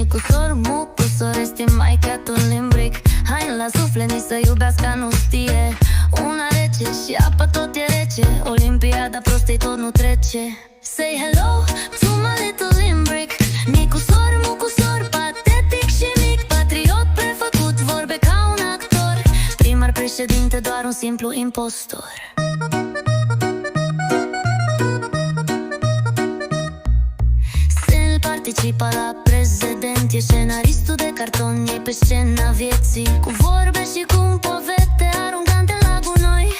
Micu sormu, cu soresti mai catul limbric. Hain la suflet, să iubească nu știe. Una rece și apa tot e rece. Olimpiada prostei tot nu trece. Say hello to my little limbrick. Micu sormu, cu sor, patetic și mic. Patriot prefăcut, vorbe ca un actor. Primar președinte, doar un simplu impostor. Participa la prezident, e scenaristul de carton, e pe scena vieții. Cu vorbe și cu povete aruncante la gunoi.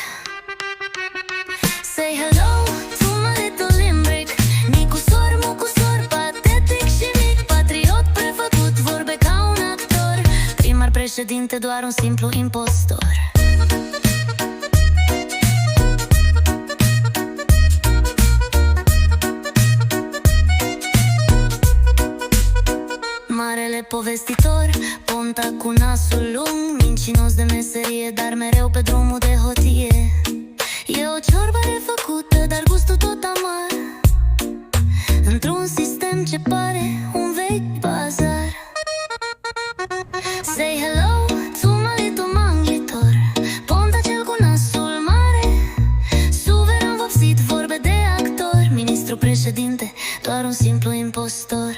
Say hello to my little limbrick. Micu sormu, cu sor, patetic și mic. Patriot prefăcut, vorbe ca un actor. Primar președinte, doar un simplu impostor. Marele povestitor, Ponta cu nasul lung, mincinos de meserie, dar mereu pe drumul de hotie. E o ciorbă refăcută, dar gustul tot amar, într-un sistem ce pare un vechi bazar. Say hello to my little manghitor. Ponta cel cu nasul mare, suveran vopsit, vorbe de actor. Ministru președinte, doar un simplu impostor.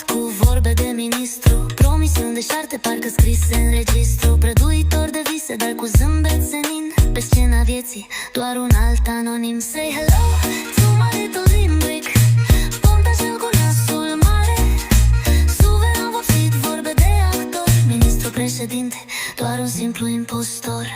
Cu vorbe de ministru, promisiuni de șarte parcă scrise în registru. Prăduitor de vise, dar cu zâmbet senin. Pe scena vieții, doar un alt anonim. Say hello to my little limbrick. Ponta cel cu nasul mare, suveran vopsit, vorbe de actor. Ministru președinte, doar un simplu impostor.